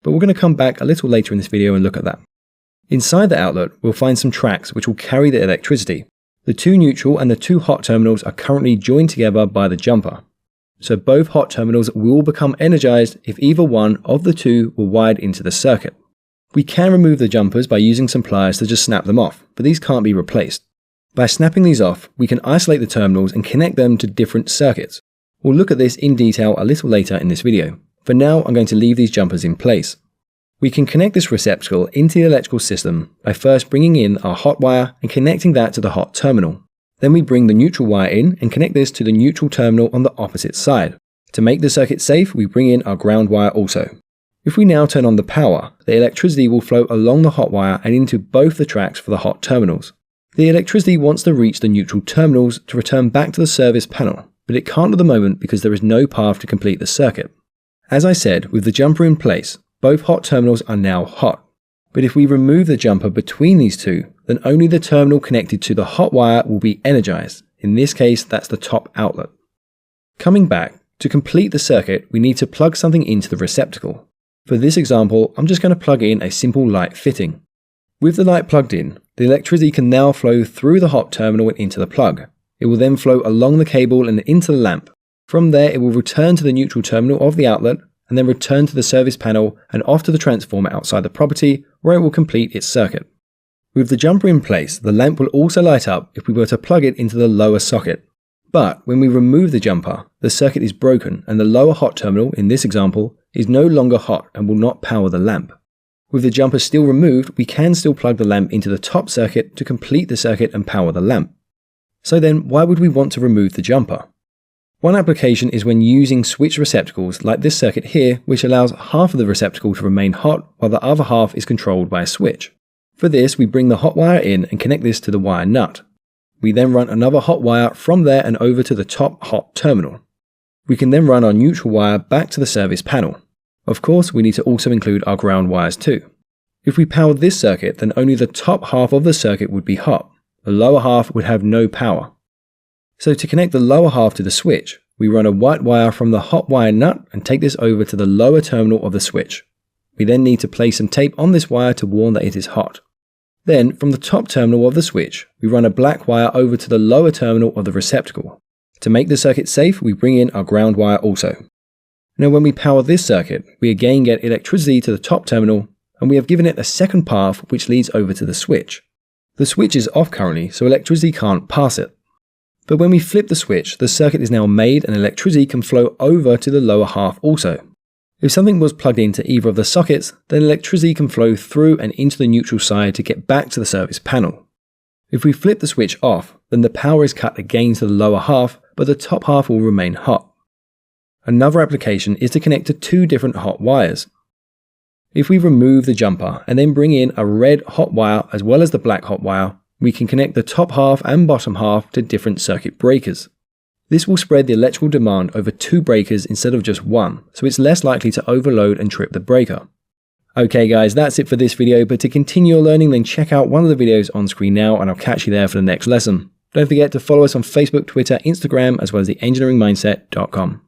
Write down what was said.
but we're going to come back a little later in this video and look at that. Inside the outlet, we'll find some tracks which will carry the electricity. The two neutral and the two hot terminals are currently joined together by the jumper. So both hot terminals will become energized if either one of the two were wired into the circuit. We can remove the jumpers by using some pliers to just snap them off, but these can't be replaced. By snapping these off, we can isolate the terminals and connect them to different circuits. We'll look at this in detail a little later in this video. For now, I'm going to leave these jumpers in place. We can connect this receptacle into the electrical system by first bringing in our hot wire and connecting that to the hot terminal. Then we bring the neutral wire in and connect this to the neutral terminal on the opposite side. To make the circuit safe, we bring in our ground wire also. If we now turn on the power, the electricity will flow along the hot wire and into both the tracks for the hot terminals. The electricity wants to reach the neutral terminals to return back to the service panel, but it can't at the moment because there is no path to complete the circuit. As I said, with the jumper in place, both hot terminals are now hot. But if we remove the jumper between these two, then only the terminal connected to the hot wire will be energized. In this case, that's the top outlet. Coming back, to complete the circuit, we need to plug something into the receptacle. For this example, I'm just going to plug in a simple light fitting. With the light plugged in, the electricity can now flow through the hot terminal and into the plug. It will then flow along the cable and into the lamp. From there, it will return to the neutral terminal of the outlet and then return to the service panel and off to the transformer outside the property, where it will complete its circuit. With the jumper in place, the lamp will also light up if we were to plug it into the lower socket. But when we remove the jumper, the circuit is broken and the lower hot terminal, in this example, is no longer hot and will not power the lamp. With the jumper still removed, we can still plug the lamp into the top circuit to complete the circuit and power the lamp. So then, why would we want to remove the jumper? One application is when using switch receptacles like this circuit here, which allows half of the receptacle to remain hot while the other half is controlled by a switch. For this, we bring the hot wire in and connect this to the wire nut. We then run another hot wire from there and over to the top hot terminal. We can then run our neutral wire back to the service panel. Of course, we need to also include our ground wires too. If we powered this circuit, then only the top half of the circuit would be hot. The lower half would have no power. So to connect the lower half to the switch, we run a white wire from the hot wire nut and take this over to the lower terminal of the switch. We then need to place some tape on this wire to warn that it is hot. Then, from the top terminal of the switch, we run a black wire over to the lower terminal of the receptacle. To make the circuit safe, we bring in our ground wire also. Now when we power this circuit, we again get electricity to the top terminal, and we have given it a second path which leads over to the switch. The switch is off currently, so electricity can't pass it. But when we flip the switch, the circuit is now made and electricity can flow over to the lower half also. If something was plugged into either of the sockets, then electricity can flow through and into the neutral side to get back to the service panel. If we flip the switch off, then the power is cut again to the lower half, but the top half will remain hot. Another application is to connect to two different hot wires. If we remove the jumper and then bring in a red hot wire as well as the black hot wire, we can connect the top half and bottom half to different circuit breakers. This will spread the electrical demand over two breakers instead of just one, so it's less likely to overload and trip the breaker. Okay guys, that's it for this video, but to continue your learning then check out one of the videos on screen now and I'll catch you there for the next lesson. Don't forget to follow us on Facebook, Twitter, Instagram, as well as theengineeringmindset.com.